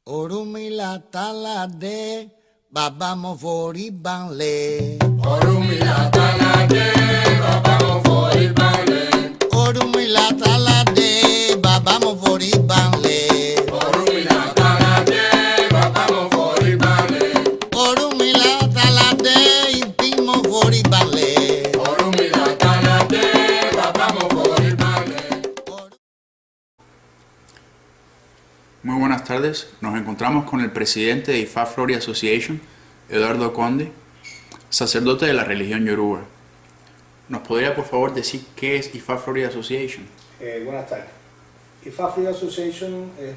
Orumila talade, baba mo fori banle. Orumila talade, baba mo fori banle. Orumila talade, baba mo fori banle. Orumila talade, baba mo fori banle. Orumila talade, ipi mo fori banle. Orumila talade, baba mo fori banle. Muy buenas tardes, nos encontramos con el presidente de Ifa Flori Association, Eduardo Conde, sacerdote de la religión yoruba. ¿Nos podría por favor decir qué es Ifa Flori Association? Buenas tardes. Ifa Flori Association es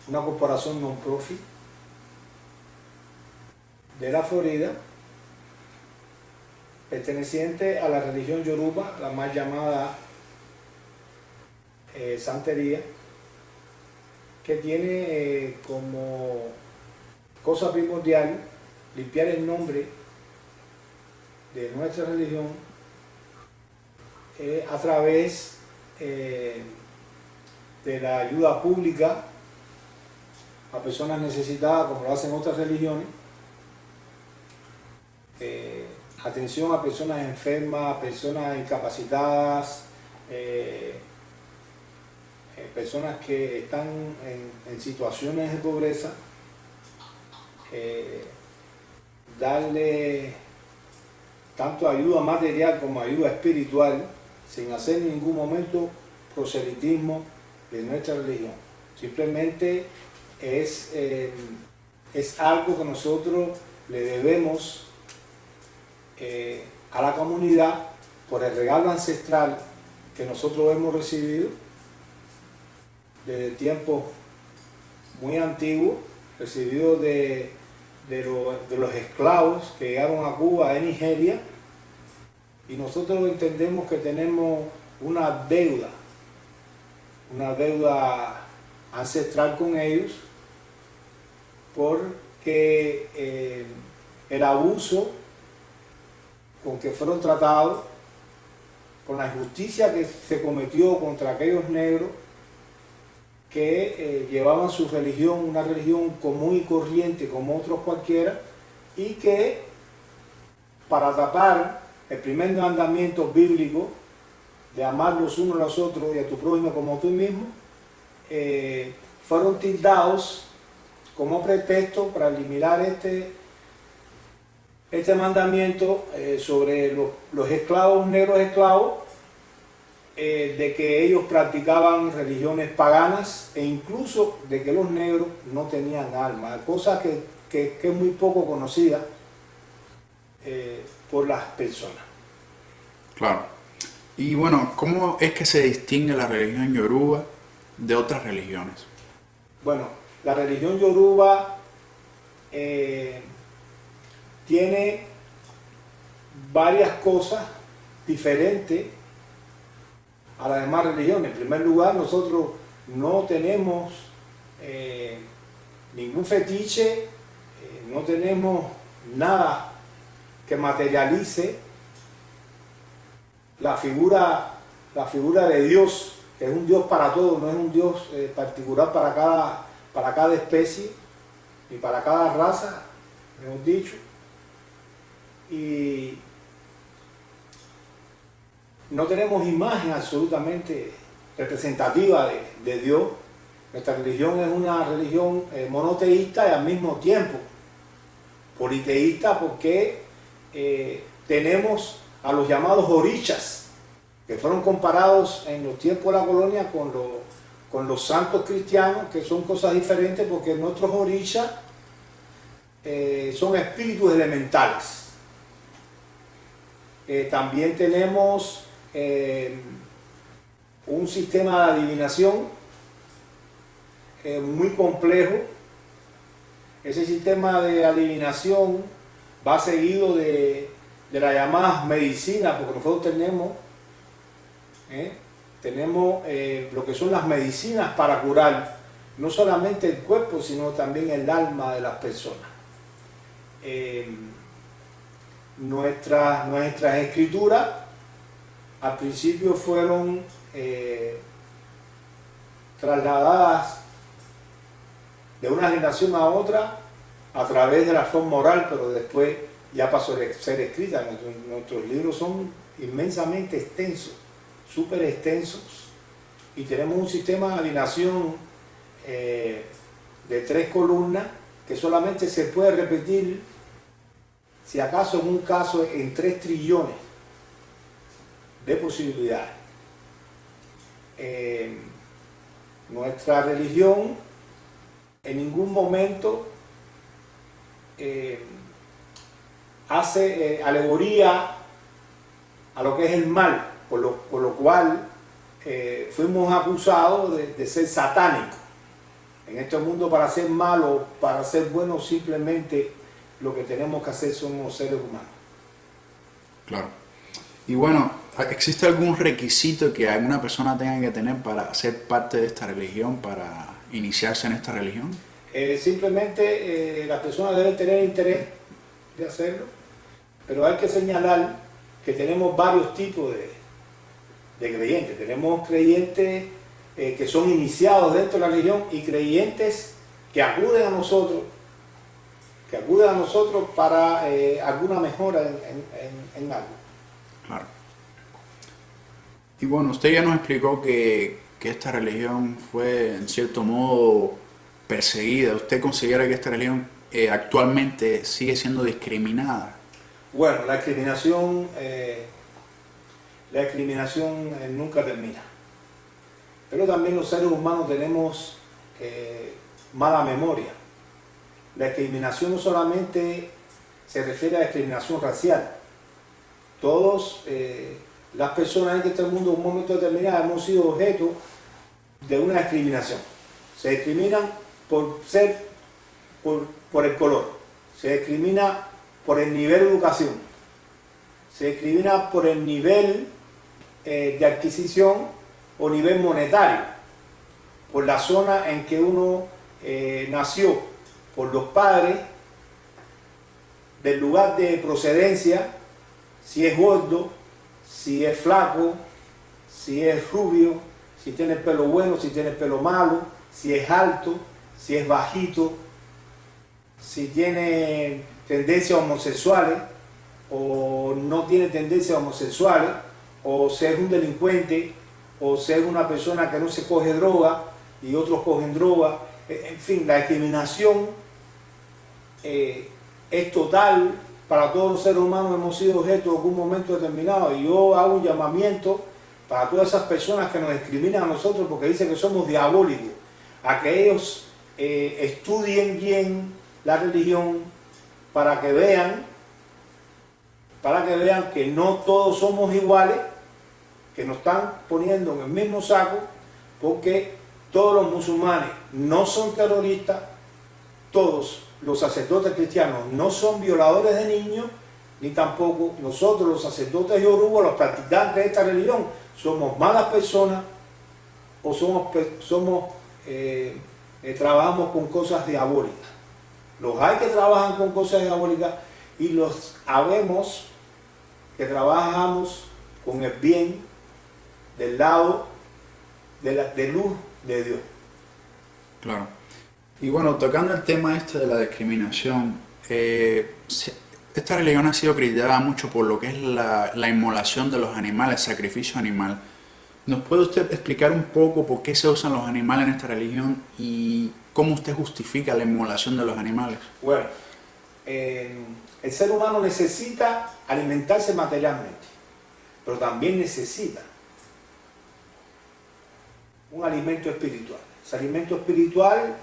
una corporación non-profit de la Florida, perteneciente a la religión yoruba, la más llamada santería, que tiene como cosa primordial limpiar el nombre de nuestra religión a través de la ayuda pública a personas necesitadas, como lo hacen otras religiones, atención a personas enfermas, personas incapacitadas, personas que están en situaciones de pobreza, darle tanto ayuda material como ayuda espiritual, sin hacer en ningún momento proselitismo de nuestra religión. Simplemente es algo que nosotros le debemos a la comunidad por el regalo ancestral que nosotros hemos recibido desde tiempos muy antiguos, recibido de los esclavos que llegaron a Cuba, a Nigeria, y nosotros entendemos que tenemos una deuda ancestral con ellos, porque el abuso con que fueron tratados, con la injusticia que se cometió contra aquellos negros que llevaban su religión, una religión común y corriente como otros cualquiera, y que para tapar el primer mandamiento bíblico de amar los unos a los otros y a tu prójimo como tú mismo, fueron tildados como pretexto para eliminar este mandamiento sobre los esclavos, negros esclavos, de que ellos practicaban religiones paganas e incluso de que los negros no tenían alma, cosa que es muy poco conocida por las personas. Claro. Y bueno, ¿cómo es que se distingue la religión yoruba de otras religiones? Bueno, la religión yoruba tiene varias cosas diferentes a las demás religiones. En primer lugar, nosotros no tenemos ningún fetiche, no tenemos nada que materialice la figura de Dios, que es un Dios para todos, no es un Dios particular para cada especie ni para cada raza, hemos dicho. Y no tenemos imagen absolutamente representativa de Dios. Nuestra religión es una religión monoteísta y al mismo tiempo politeísta, porque tenemos a los llamados orishas, que fueron comparados en los tiempos de la colonia con los santos cristianos, que son cosas diferentes, porque nuestros orishas son espíritus elementales. También tenemos un sistema de adivinación muy complejo. Ese sistema de adivinación va seguido de la llamada medicina, porque nosotros tenemos lo que son las medicinas para curar no solamente el cuerpo, sino también el alma de las personas. Nuestras escrituras al principio fueron trasladadas de una generación a otra a través de la forma oral, pero después ya pasó a ser escrita. Nuestros libros son inmensamente extensos, súper extensos, y tenemos un sistema de adivinación de 3 columnas que solamente se puede repetir, si acaso en un caso, en 3 trillones de posibilidades. Nuestra religión en ningún momento hace alegoría a lo que es el mal, por lo cual fuimos acusados de ser satánicos. En este mundo, para ser malo, para ser bueno, simplemente lo que tenemos que hacer somos seres humanos. Claro. Y bueno, ¿existe algún requisito que alguna persona tenga que tener para ser parte de esta religión, para iniciarse en esta religión? Simplemente las personas deben tener interés de hacerlo, pero hay que señalar que tenemos varios tipos de creyentes. Tenemos creyentes que son iniciados dentro de la religión y creyentes que acuden a nosotros para alguna mejora en algo. Claro. Y bueno, usted ya nos explicó que esta religión fue en cierto modo perseguida. ¿Usted considera que esta religión actualmente sigue siendo discriminada? Bueno, la discriminación nunca termina. Pero también los seres humanos tenemos mala memoria. La discriminación no solamente se refiere a discriminación racial. Todos, las personas en este mundo en un momento determinado hemos sido objeto de una discriminación. Se discriminan por el color, se discrimina por el nivel de educación, se discrimina por el nivel de adquisición o nivel monetario, por la zona en que uno nació, por los padres, del lugar de procedencia, si es gordo, si es flaco, si es rubio, si tiene el pelo bueno, si tiene el pelo malo, si es alto, si es bajito, si tiene tendencias homosexuales o no tiene tendencias homosexuales, o si es un delincuente, o si es una persona que no se coge droga y otros cogen droga. En fin, la discriminación es total para todos los seres humanos. Hemos sido objeto en algún momento determinado, y yo hago un llamamiento para todas esas personas que nos discriminan a nosotros porque dicen que somos diabólicos, a que ellos estudien bien la religión para que vean que no todos somos iguales, que nos están poniendo en el mismo saco, porque todos los musulmanes no son terroristas, todos los sacerdotes cristianos no son violadores de niños, ni tampoco nosotros los sacerdotes yorubas, los practicantes de esta religión, somos malas personas o trabajamos con cosas diabólicas. Los hay que trabajan con cosas diabólicas y los habemos que trabajamos con el bien del lado de luz de Dios. Claro. Y bueno, tocando el tema este de la discriminación, esta religión ha sido criticada mucho por lo que es la inmolación de los animales, sacrificio animal. ¿Nos puede usted explicar un poco por qué se usan los animales en esta religión y cómo usted justifica la inmolación de los animales? Bueno, el ser humano necesita alimentarse materialmente, pero también necesita un alimento espiritual. Ese alimento espiritual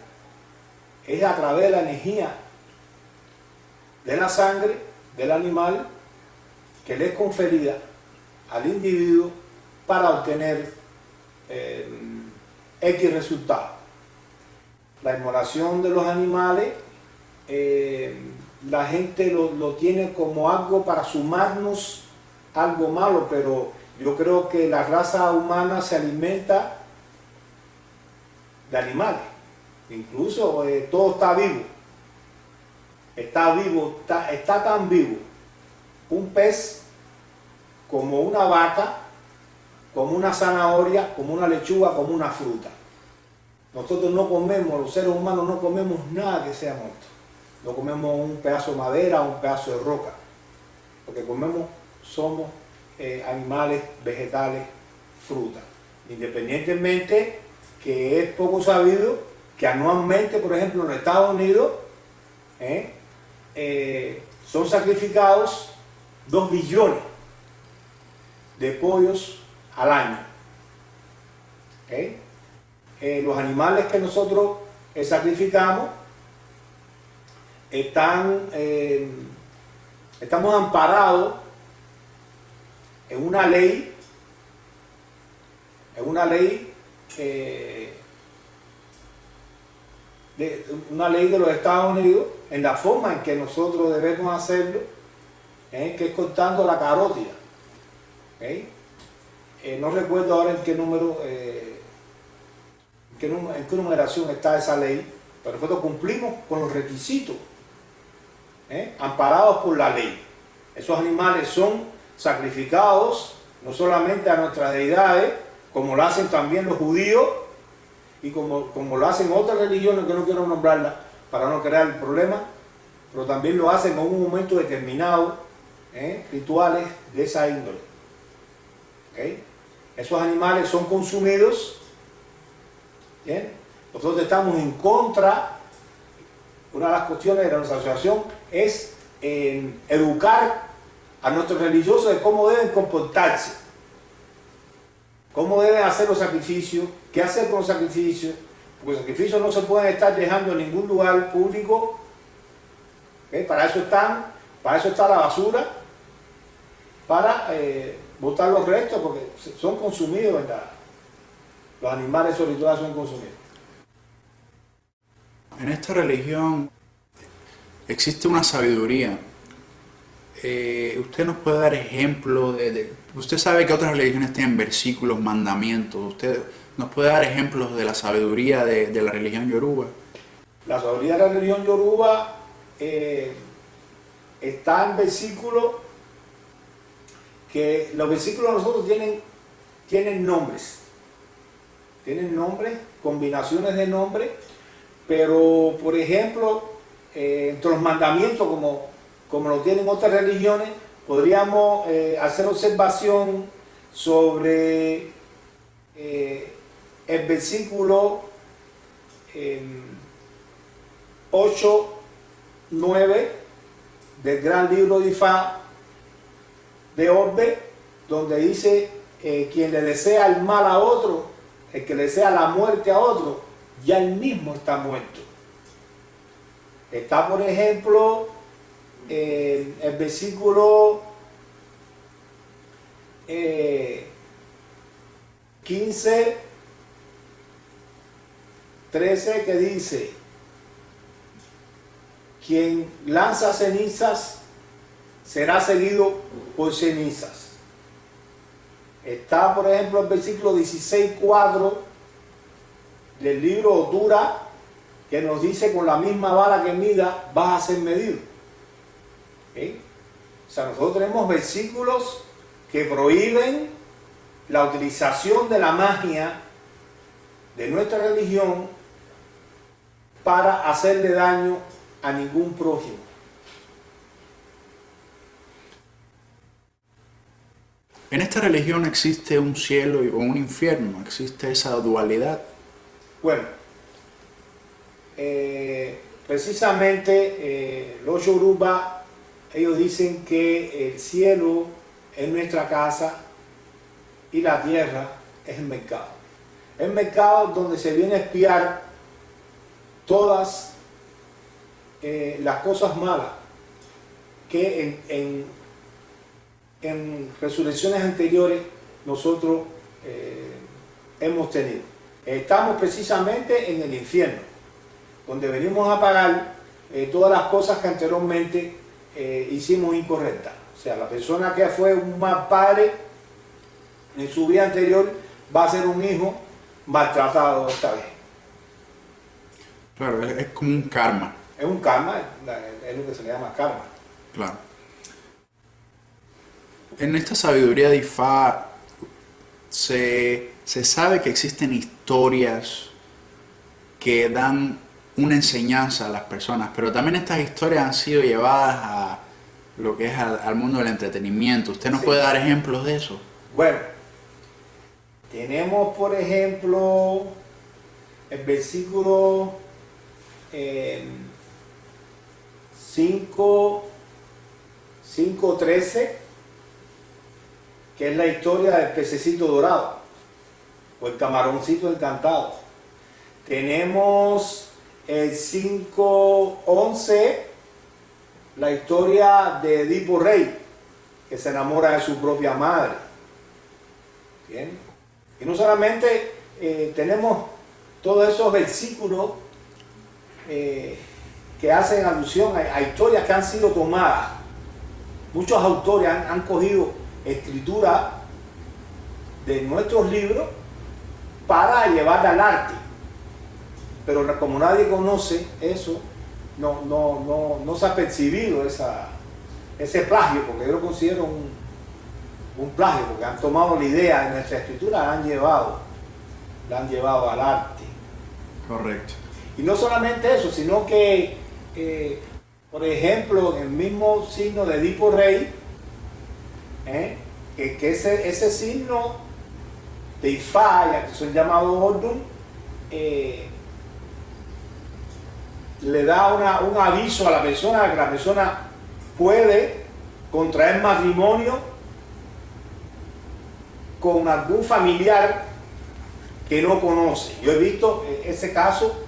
es a través de la energía de la sangre del animal que le es conferida al individuo para obtener X resultado. La inmolación de los animales, la gente lo tiene como algo para sumarnos algo malo, pero yo creo que la raza humana se alimenta de animales. Incluso todo está vivo. Está tan vivo un pez como una vaca, como una zanahoria, como una lechuga, como una fruta. Nosotros no comemos, los seres humanos no comemos nada que sea muerto. No comemos un pedazo de madera o un pedazo de roca. Lo que comemos somos animales, vegetales, frutas. Independientemente que es poco sabido que anualmente, por ejemplo, en los Estados Unidos, son sacrificados 2 billones de pollos al año. Los animales que nosotros sacrificamos estamos amparados en una ley de los Estados Unidos, en la forma en que nosotros debemos hacerlo, que es cortando la carótida. No recuerdo ahora en qué número, en qué numeración está esa ley, pero nosotros cumplimos con los requisitos amparados por la ley. Esos animales son sacrificados no solamente a nuestras deidades, como lo hacen también los judíos y como lo hacen otras religiones que no quiero nombrarlas para no crear el problema, pero también lo hacen en un momento determinado, rituales de esa índole. Esos animales son consumidos. ¿Bien? Nosotros estamos en contra. Una de las cuestiones de nuestra asociación es educar a nuestros religiosos de cómo deben comportarse, cómo deben hacer los sacrificios, qué hacer con los sacrificios, porque los sacrificios no se pueden estar dejando en ningún lugar público. Para eso está la basura, para botar los restos, porque son consumidos, ¿verdad? Los animales sobre todo son consumidos. En esta religión existe una sabiduría. Usted nos puede dar ejemplos usted sabe que otras religiones tienen versículos, mandamientos. Usted nos puede dar ejemplos de la sabiduría de la religión yoruba. La sabiduría de la religión yoruba está en versículos, que los versículos de nosotros tienen nombres. Tienen nombres, combinaciones de nombres, pero por ejemplo, entre los mandamientos, como lo tienen otras religiones, podríamos hacer observación sobre el versículo 8, 9 del gran libro de Ifá de Orbe, donde dice quien le desea el mal a otro, el que le desea la muerte a otro, ya él mismo está muerto. Está, por ejemplo, el versículo 15, 13, que dice: quien lanza cenizas será seguido por cenizas. Está, por ejemplo, el versículo 16:4 del libro Otura, que nos dice: con la misma vara que mida vas a ser medido. O sea, nosotros tenemos versículos que prohíben la utilización de la magia de nuestra religión para hacerle daño a ningún prójimo. En esta religión existe un cielo o un infierno, existe esa dualidad. Bueno, precisamente los Yoruba, ellos dicen que el cielo es nuestra casa y la tierra es el mercado. El mercado donde se viene a espiar todas las cosas malas que en resurrecciones anteriores nosotros hemos tenido. Estamos precisamente en el infierno, donde venimos a pagar todas las cosas que anteriormente hicimos incorrectas. O sea, la persona que fue un mal padre en su vida anterior va a ser un hijo maltratado esta vez. Claro, es como un karma. Es un karma, es lo que se le llama karma. Claro. En esta sabiduría de Ifá se sabe que existen historias que dan una enseñanza a las personas, pero también estas historias han sido llevadas a lo que es al mundo del entretenimiento. ¿Usted nos Sí. puede dar ejemplos de eso? Bueno, tenemos por ejemplo el versículo 5:13, que es la historia del pececito dorado o el camaroncito encantado. Tenemos el 5:11, la historia de Edipo Rey, que se enamora de su propia madre. Bien. Y no solamente tenemos todos esos versículos que hacen alusión a historias que han sido tomadas. Muchos autores han cogido escritura de nuestros libros para llevarla al arte. Pero como nadie conoce eso, no se ha percibido ese plagio, porque yo lo considero un plagio, porque han tomado la idea de nuestra escritura, la han llevado al arte. Correcto. Y no solamente eso, sino que, por ejemplo, el mismo signo de Edipo Rey, que ese signo de Ifá, que son llamados Ordun, le da un aviso a la persona, que la persona puede contraer matrimonio con algún familiar que no conoce. Yo he visto ese caso,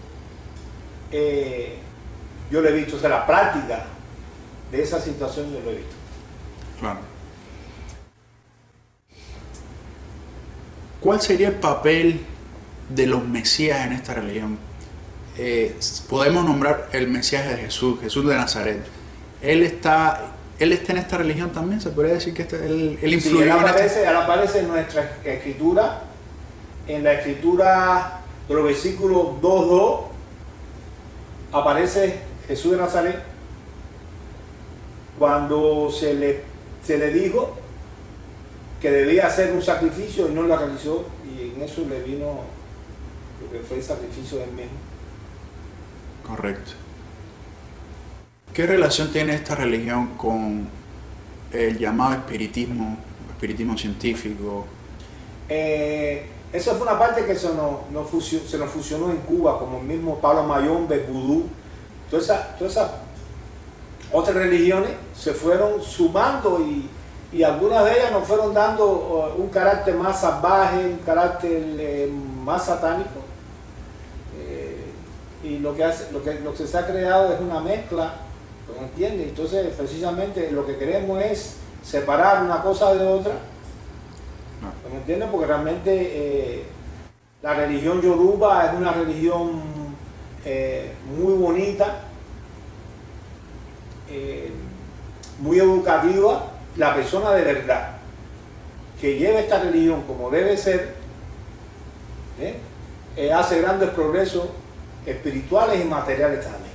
yo lo he visto, o sea, la práctica de esa situación yo lo he visto. Claro. ¿Cuál sería el papel de los mesías en esta religión? Podemos nombrar el Mesías de Jesús, Jesús de Nazaret. Él está en esta religión también, se podría decir que él influyó Sí, en esta. él aparece en nuestra escritura, en la escritura de los versículos 2:2, aparece Jesús de Nazaret cuando se le dijo que debía hacer un sacrificio y no lo realizó, y en eso le vino lo que fue el sacrificio del mismo. Correcto. ¿Qué relación tiene esta religión con el llamado espiritismo científico? Eso fue una parte que se nos fusionó en Cuba, como el mismo Pablo Mayombe, vudú. Todas esas otras religiones se fueron sumando y algunas de ellas nos fueron dando un carácter más salvaje, un carácter más satánico. Y lo que se ha creado es una mezcla, ¿me entiendes? Entonces, precisamente lo que queremos es separar una cosa de otra, ¿me entiendes? Porque realmente la religión yoruba es una religión muy bonita, muy educativa. La persona de verdad que lleva esta religión como debe ser, hace grandes progresos espirituales y materiales también.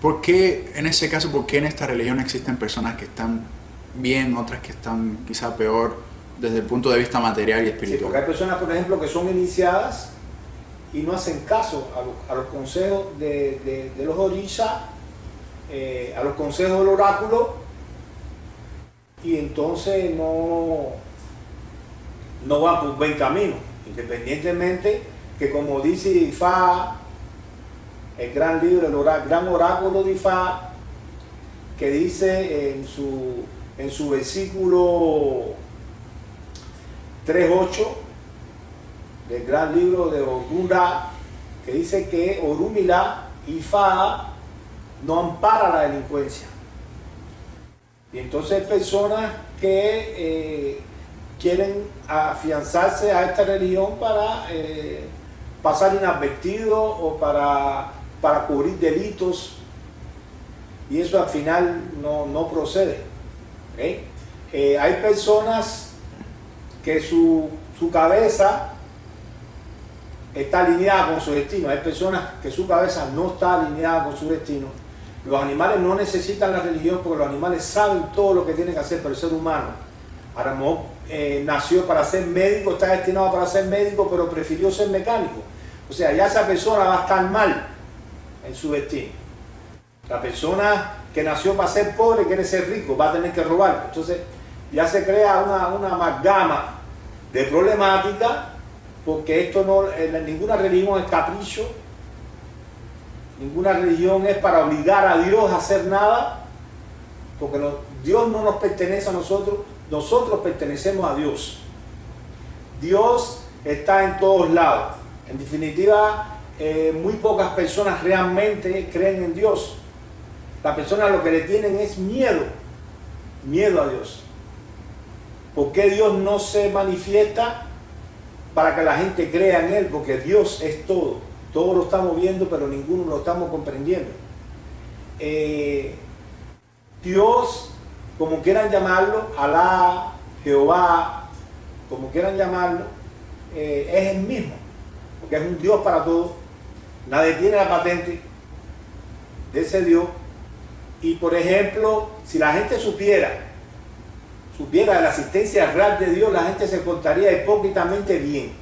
¿Por qué, en ese caso, por qué en esta religión existen personas que están bien, otras que están quizá peor desde el punto de vista material y Sí, espiritual? porque hay personas, por ejemplo, que son iniciadas y no hacen caso a los consejos de los orishas, a los consejos del oráculo, y entonces no van por buen camino, independientemente que, como dice Ifá, el gran libro, gran oráculo de Ifá, que dice en su versículo 3:8 del gran libro de Ogura, que dice que Orumila, Ifá, no ampara la delincuencia. Y entonces personas que quieren afianzarse a esta religión para pasar inadvertido o para cubrir delitos, y eso al final no procede. ¿Okay? Hay personas que su cabeza está alineada con su destino, hay personas que su cabeza no está alineada con su destino. Los animales no necesitan la religión porque los animales saben todo lo que tienen que hacer, pero el ser humano, a lo mejor nació para ser médico, está destinado para ser médico, pero prefirió ser mecánico. O sea, ya esa persona va a estar mal en su destino. La persona que nació para ser pobre quiere ser rico, va a tener que robar. Entonces ya se crea una amalgama de problemática, porque esto no, ninguna religión es capricho, ninguna religión es para obligar a Dios a hacer nada, porque Dios no nos pertenece a nosotros, nosotros pertenecemos a Dios. Dios está en todos lados. En definitiva, muy pocas personas realmente creen en Dios. Las personas lo que le tienen es miedo a Dios. ¿Por qué Dios no se manifiesta? Para que la gente crea en Él, porque Dios es todo. Todos lo estamos viendo, pero ninguno lo estamos comprendiendo. Dios, como quieran llamarlo, Alá, Jehová, como quieran llamarlo, es el mismo, porque es un Dios para todos. Nadie tiene la patente de ese Dios. Y por ejemplo, si la gente supiera de la existencia real de Dios, la gente se portaría hipócritamente bien.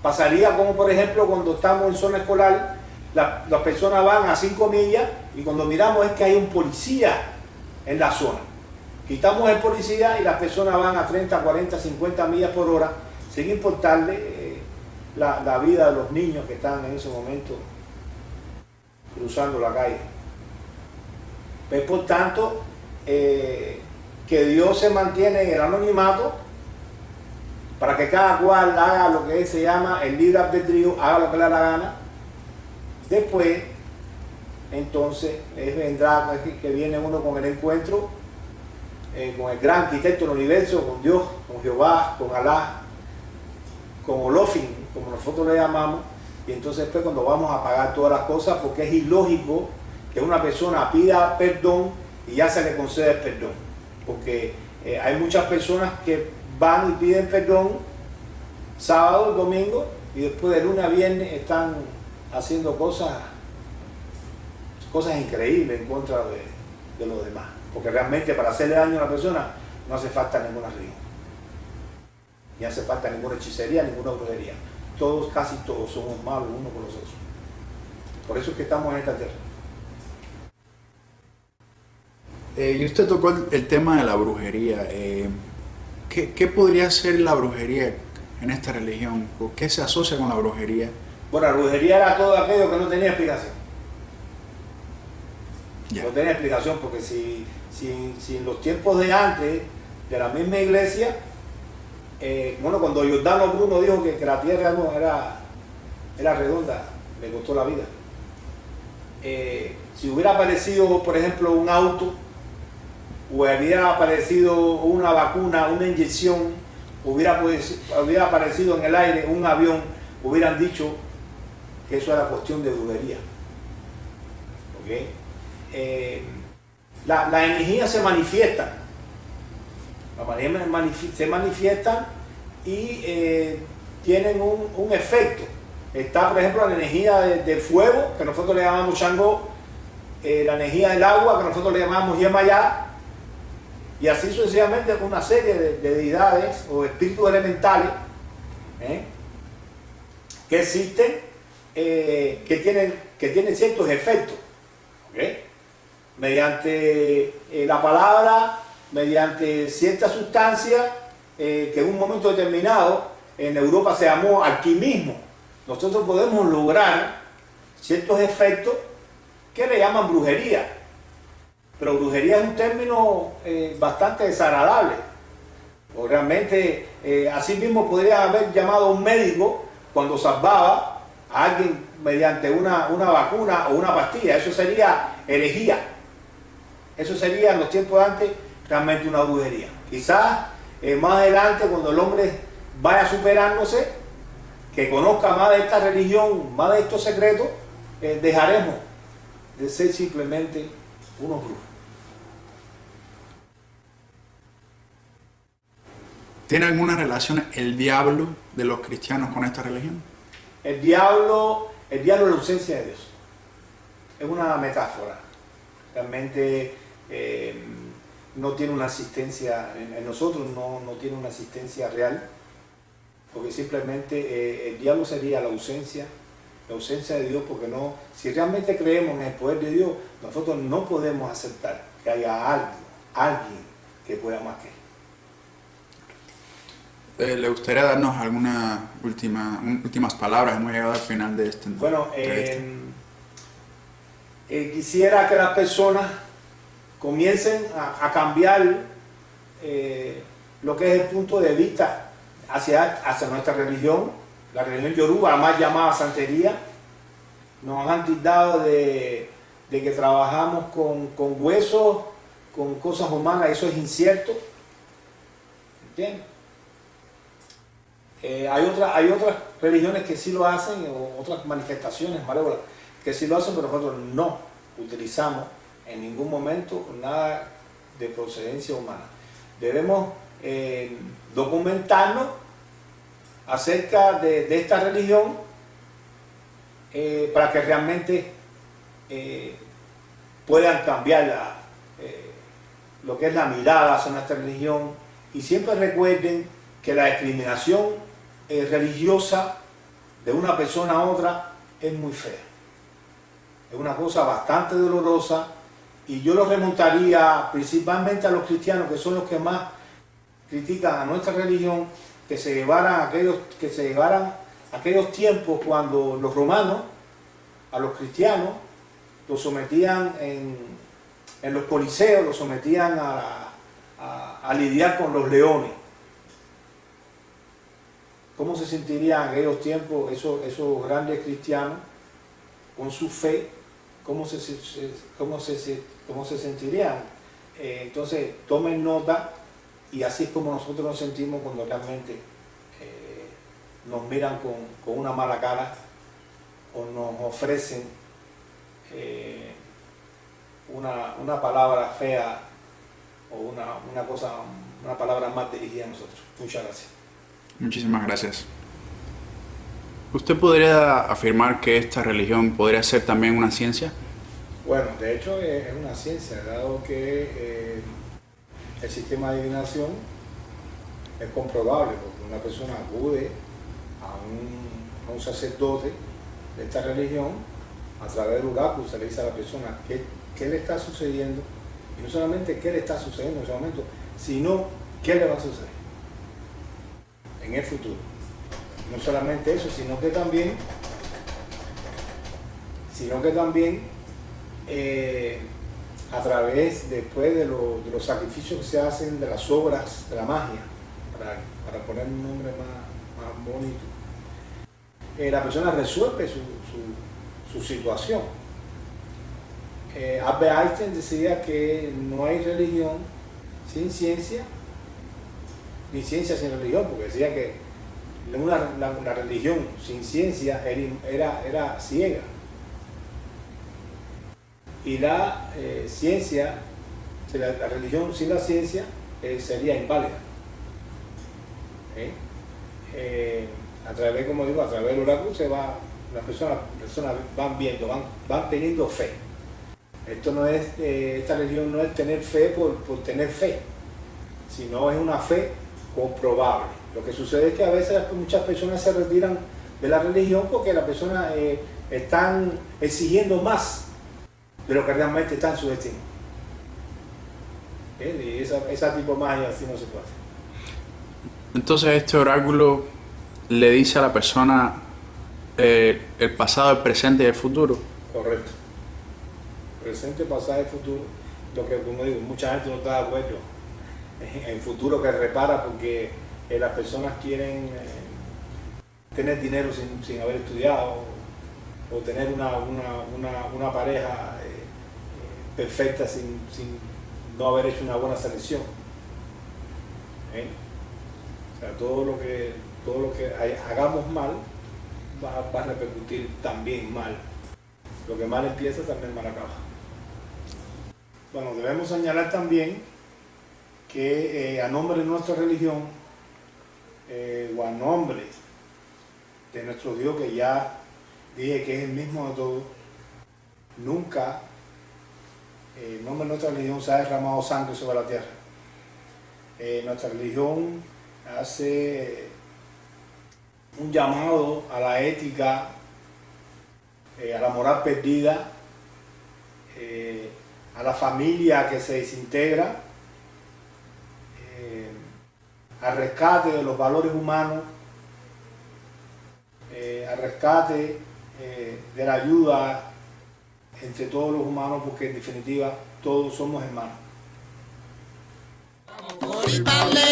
Pasaría como por ejemplo cuando estamos en zona escolar, las personas van a 5 millas y cuando miramos es que hay un policía en la zona. Quitamos el policía y las personas van a 30, 40, 50 millas por hora sin importarle la vida de los niños que están en ese momento cruzando la calle. Pues por tanto, que Dios se mantiene en el anonimato para que cada cual haga lo que se llama el libre albedrío, haga lo que le da la gana. Después, entonces, vendrá que viene uno con el encuentro, con el gran arquitecto del universo, con Dios, con Jehová, con Alá, con Olofin, como nosotros le llamamos, y entonces después cuando vamos a pagar todas las cosas, porque es ilógico que una persona pida perdón y ya se le concede el perdón, porque hay muchas personas que van y piden perdón sábado, domingo, y después de lunes a viernes están haciendo cosas increíbles en contra de los demás, porque realmente para hacerle daño a una persona no hace falta ninguna religión, ni hace falta ninguna hechicería, ninguna brujería. Todos, casi todos somos malos unos con los otros. Por eso es que estamos en esta tierra. Y usted tocó el tema de la brujería. ¿Qué podría ser la brujería en esta religión? ¿Por qué se asocia con la brujería? Bueno, la brujería era todo aquello que no tenía explicación. Ya. No tenía explicación, porque si en los tiempos de antes, de la misma iglesia, bueno, cuando Giordano Bruno dijo que la tierra no era redonda, le costó la vida. Si hubiera aparecido, por ejemplo, un auto, o hubiera aparecido una vacuna, una inyección, hubiera aparecido en el aire un avión, hubieran dicho que eso era cuestión de brujería. ¿Okay? Las energías se manifiestan. Se manifiestan y tienen un efecto. Está, por ejemplo, la energía del fuego, que nosotros le llamamos Shango, la energía del agua, que nosotros le llamamos Yemayá, y así sucesivamente una serie de deidades o espíritus elementales que existen, que tienen ciertos efectos, ¿okay? Mediante la palabra, mediante cierta sustancia que en un momento determinado en Europa se llamó alquimismo. Nosotros podemos lograr ciertos efectos que le llaman brujería, pero brujería es un término bastante desagradable. O realmente, así mismo podría haber llamado a un médico cuando salvaba a alguien mediante una vacuna o una pastilla. Eso sería herejía. Eso sería en los tiempos de antes realmente una brujería. Quizás más adelante, cuando el hombre vaya superándose, que conozca más de esta religión, más de estos secretos, dejaremos de ser simplemente unos brujos. ¿Tiene alguna relación el diablo de los cristianos con esta religión? El diablo es la ausencia de Dios. Es una metáfora. Realmente no tiene una asistencia, en nosotros no tiene una asistencia real, porque simplemente el diablo sería la ausencia de Dios, porque no, si realmente creemos en el poder de Dios, nosotros no podemos aceptar que haya alguien que pueda más que Él. ¿Le gustaría darnos algunas últimas palabras? Hemos llegado al final de este. Bueno, quisiera que las personas comiencen a cambiar lo que es el punto de vista hacia nuestra religión, la religión yoruba, la más llamada santería. Nos han tildado de que trabajamos con huesos, con cosas humanas, eso es incierto. ¿Entiendes? Hay otras religiones que sí lo hacen, o otras manifestaciones malévolas que sí lo hacen, pero nosotros no utilizamos en ningún momento nada de procedencia humana. Debemos documentarnos acerca de esta religión para que realmente puedan cambiar lo que es la mirada hacia nuestra religión, y siempre recuerden que la discriminación religiosa de una persona a otra es muy fea. Es una cosa bastante dolorosa, y yo lo remontaría principalmente a los cristianos, que son los que más critican a nuestra religión, que se llevaran aquellos tiempos cuando los romanos a los cristianos los sometían en los coliseos, los sometían a lidiar con los leones. ¿Cómo se sentirían en aquellos tiempos esos grandes cristianos con su fe? ¿Cómo se sentirían? Entonces, tomen nota, y así es como nosotros nos sentimos cuando realmente nos miran con una mala cara, o nos ofrecen una palabra fea, o una palabra más dirigida a nosotros. Muchas gracias. Muchísimas gracias. ¿Usted podría afirmar que esta religión podría ser también una ciencia? Bueno, de hecho es una ciencia, dado que el sistema de adivinación es comprobable, porque una persona acude a un sacerdote de esta religión, a través del oráculo se le dice a la persona qué le está sucediendo, y no solamente qué le está sucediendo en ese momento, sino qué le va a suceder en el futuro. Y no solamente eso, sino que también a través después de los sacrificios que se hacen, de las obras de la magia, para poner un nombre más bonito, la persona resuelve su situación. Albert Einstein decía que no hay religión sin ciencia, ni ciencia sin religión, porque decía que la religión sin ciencia era ciega, y la ciencia, la religión sin la ciencia sería inválida. A través, como digo, a través del oráculo las personas van viendo, van teniendo fe. Esta religión no es tener fe por tener fe, sino es una fe comprobable. Lo que sucede es que a veces muchas personas se retiran de la religión porque las personas están exigiendo más de lo que realmente está en su destino. Y esa tipo de magia así no se puede hacer. Entonces este oráculo le dice a la persona el pasado, el presente y el futuro. Correcto. Presente, pasado y futuro. Lo que, como digo, mucha gente no está de acuerdo en el futuro, que repara porque las personas quieren tener dinero sin haber estudiado, o tener una pareja perfecta sin no haber hecho una buena selección. O sea, todo lo que hagamos mal va a repercutir también mal. Lo que mal empieza también mal acaba. Bueno, debemos señalar también que a nombre de nuestra religión, o a nombre de nuestro Dios, que ya dije que es el mismo de todos, nunca En nombre de nuestra religión se ha derramado sangre sobre la tierra. Nuestra religión hace un llamado a la ética, a la moral perdida, a la familia que se desintegra, al rescate de los valores humanos, al rescate de la ayuda entre todos los humanos, porque en definitiva todos somos hermanos. Por y vale.